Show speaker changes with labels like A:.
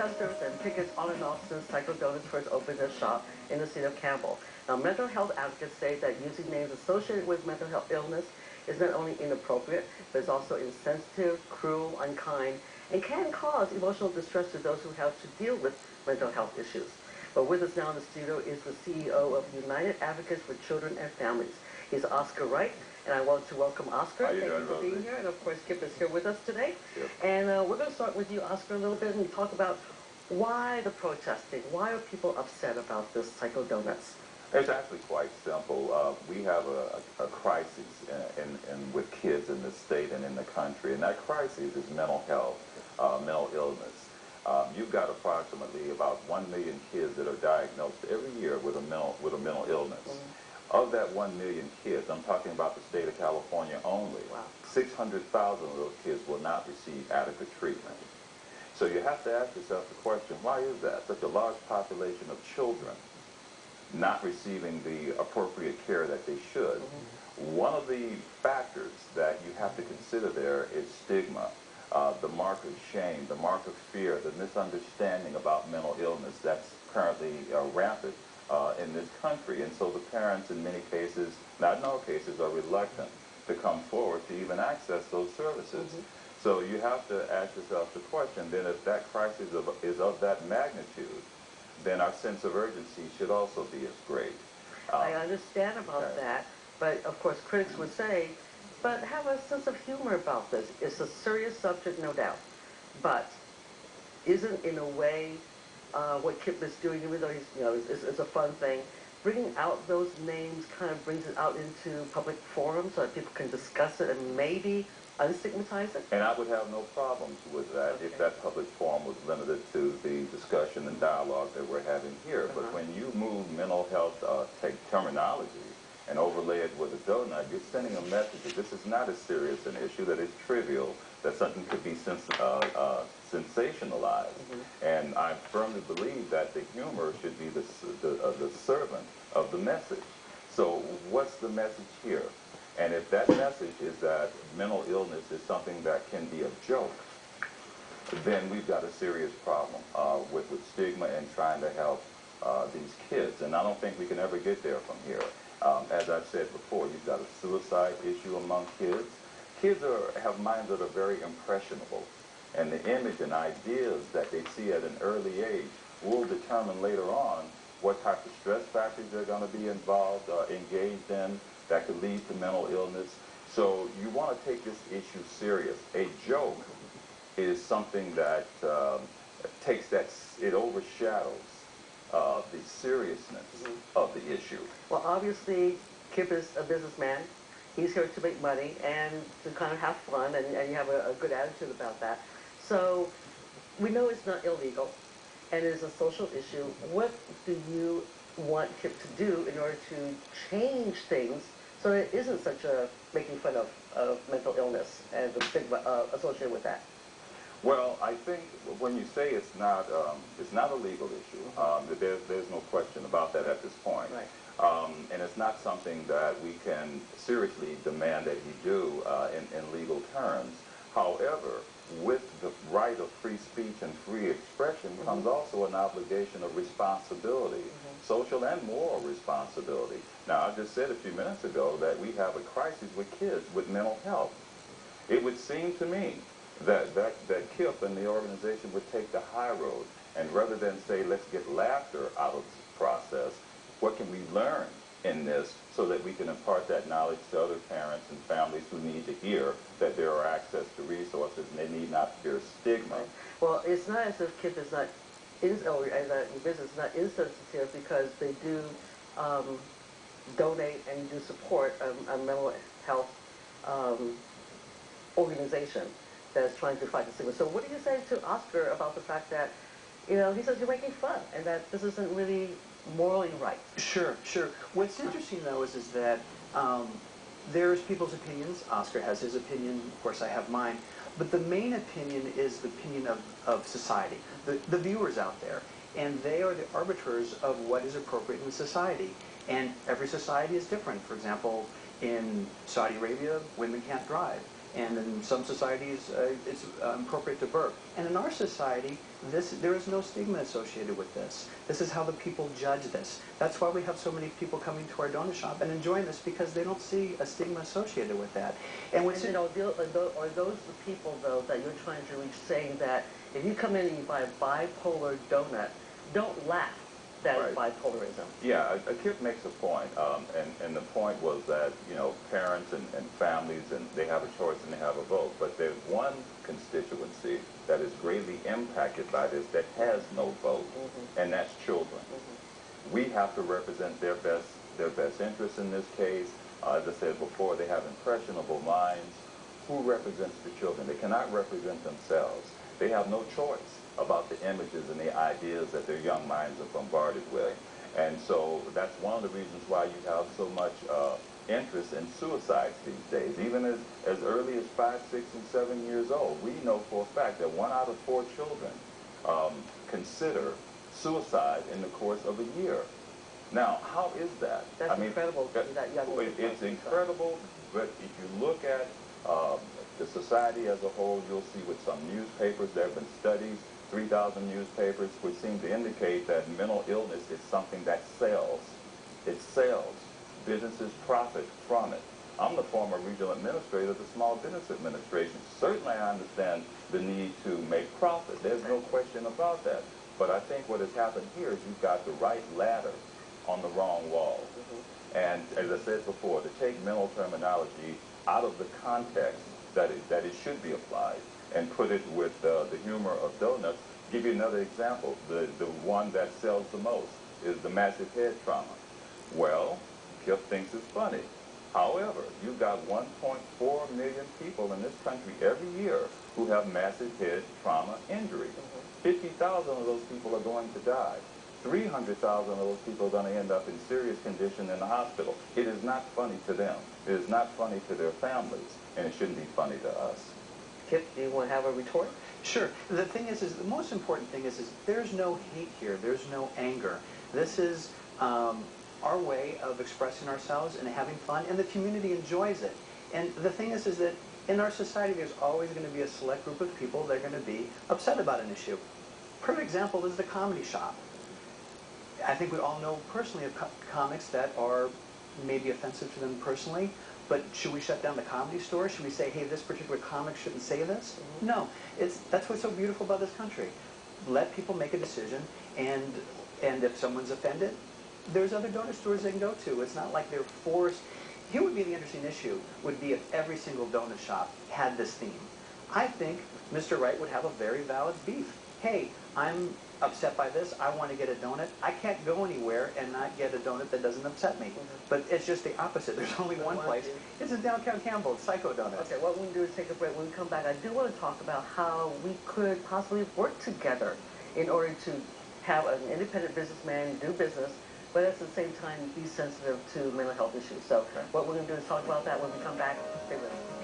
A: protesters and pickets on and off since Psycho Donuts first opened their shop in the city of Campbell. Now, mental health advocates say that using names associated with mental health illness is not only inappropriate, but it's also insensitive, cruel, unkind, and can cause emotional distress to those who have to deal with mental health issues. But with us now in the studio is the CEO of United Advocates for Children and Families. He's Oscar Wright, and I want to welcome Oscar. Thank you for being here. And of course, Kipp is here with us today.
B: Yep.
A: And we're going to start with you, Oscar, a little bit and talk about why the protesting. Why are people upset about this Psycho Donuts?
B: It's actually quite simple. We have a crisis with kids in this state and in the country, and that crisis is mental health, mental illness. You've got approximately about 1 million kids that are diagnosed every year with a mental illness. Mm-hmm. Of that 1 million kids, I'm talking about the state of California only,
A: wow.
B: 600,000 of those kids will not receive adequate treatment. So you have to ask yourself the question, why is that? Such a large population of children not receiving the appropriate care that they should. Mm-hmm. One of the factors that you have to consider there is stigma, the mark of shame, the mark of fear, the misunderstanding about mental illness that's currently rampant in this country. And so the parents in many cases, not in all cases, are reluctant to come forward to even access those services. Mm-hmm. So you have to ask yourself the question, then if that crisis is of that magnitude, then our sense of urgency should also be as great.
A: I understand about that, but of course critics would say, but have a sense of humor about this. It's a serious subject, no doubt, but isn't in a way what Kipp is doing, even though it's a fun thing, bringing out those names kind of brings it out into public forums so that people can discuss it and maybe unstigmatize it?
B: And I would have no problems with that if that public forum was limited to the discussion and dialogue that we're having here. But when you move mental health terminology and overlay it with a donut, you're sending a message that this is not as serious an issue, that it's trivial, that something could be sensationalized. Mm-hmm. And I firmly believe that the humor should be the servant of the message. So what's the message here? And if that message is that mental illness is something that can be a joke, then we've got a serious problem with stigma and trying to help these kids. And I don't think we can ever get there from here. As I've said before, you've got a suicide issue among kids. Kids have minds that are very impressionable. And the image and ideas that they see at an early age will determine later on what type of stress factors they're going to be involved, engaged in, that could lead to mental illness. So you want to take this issue serious. A joke is something that it overshadows the seriousness of the issue.
A: Well, obviously, Kipp is a businessman. He's here to make money and to kind of have fun, and you have a good attitude about that. So we know it's not illegal, and it is a social issue. What do you want Kipp to do in order to change things so it isn't such a making fun of mental illness and the stigma associated with that?
B: Well, I think when you say it's not a legal issue, there's no question about that at this point.
A: Right.
B: And it's not something that we can seriously demand that he do in legal terms. However, with the right of free speech and free expression comes also an obligation of responsibility, social and moral responsibility. Now, I just said a few minutes ago that we have a crisis with kids with mental health. It would seem to me that Kipp and the organization would take the high road, and rather than say, let's get laughter out of this process, what can we learn in this so that we can impart that knowledge to other parents and families who need to hear that there are access to resources and they need not fear stigma.
A: Right. Well, it's not as if Kipp is not business is not insensitive, because they do donate and do support a mental health organization that's trying to fight the stigma. So what do you say to Oscar about the fact that, he says you're making fun and that this isn't really morally right?
C: Sure. What's interesting, though, is that there's people's opinions. Oscar has his opinion. Of course, I have mine. But the main opinion is the opinion of society, the viewers out there. And they are the arbiters of what is appropriate in society. And every society is different. For example, in Saudi Arabia, women can't drive. And in some societies, it's appropriate to burp. And in our society, there is no stigma associated with this. This is how the people judge this. That's why we have so many people coming to our donut shop and enjoying this, because they don't see a stigma associated with that.
A: And are those the people, though, that you're trying to reach, saying that if you come in and you buy a bipolar donut, don't laugh that is bipolarism?
B: Yeah, Kipp makes a point, and the point was that, you know, parents and families, and they have a choice and they have a vote, but there's one constituency that is greatly impacted by this that has no vote, and that's children. We have to represent their best interests in this case. As I said before, they have impressionable minds. Who represents the children? They cannot represent themselves. They have no choice about the images and the ideas that their young minds are bombarded with. And so that's one of the reasons why you have so much interest in suicides these days. Even as early as 5, 6, and 7 years old, we know for a fact that 1 out of 4 children consider suicide in the course of a year. Now, how is that?
A: That's incredible.
B: It's incredible, but if you look at the society as a whole, you'll see with some newspapers, there have been studies, 3,000 newspapers, which seem to indicate that mental illness is something that sells. It sells. Businesses profit from it. I'm the former regional administrator of the Small Business Administration. Certainly I understand the need to make profit. There's no question about that. But I think what has happened here is you've got the right ladder on the wrong wall. And as I said before, to take mental terminology out of the context that it should be applied and put it with the humor of donuts. Give you another example. The one that sells the most is the massive head trauma. Well, Kipp thinks it's funny. However, you've got 1.4 million people in this country every year who have massive head trauma injury. 50,000 of those people are going to die. 300,000 of those people are going to end up in serious condition in the hospital. It is not funny to them. It is not funny to their families, and it shouldn't be funny to us.
A: Kipp, do you want to have a retort?
C: Sure. The thing is the most important thing is there's no hate here. There's no anger. This is our way of expressing ourselves and having fun, and the community enjoys it. And the thing is that in our society, there's always going to be a select group of people that are going to be upset about an issue. Perfect example is the comedy shop. I think we all know personally of comics that are maybe offensive to them personally, but should we shut down the comedy store? Should we say, hey, this particular comic shouldn't say this? No. That's what's so beautiful about this country. Let people make a decision, and if someone's offended, there's other donut stores they can go to. It's not like they're forced. Here would be the interesting issue, would be if every single donut shop had this theme. I think Mr. Wright would have a very valid beef. Hey, I'm upset by this. I want to get a donut. I can't go anywhere and not get a donut that doesn't upset me. But it's just the opposite. There's only one place. It's in downtown Campbell, Psycho Donuts.
A: Okay, what we can do is take a break. When we come back, I do want to talk about how we could possibly work together in order to have an independent businessman do business, but at the same time be sensitive to mental health issues. So what we're going to do is talk about that when we come back. Stay with us.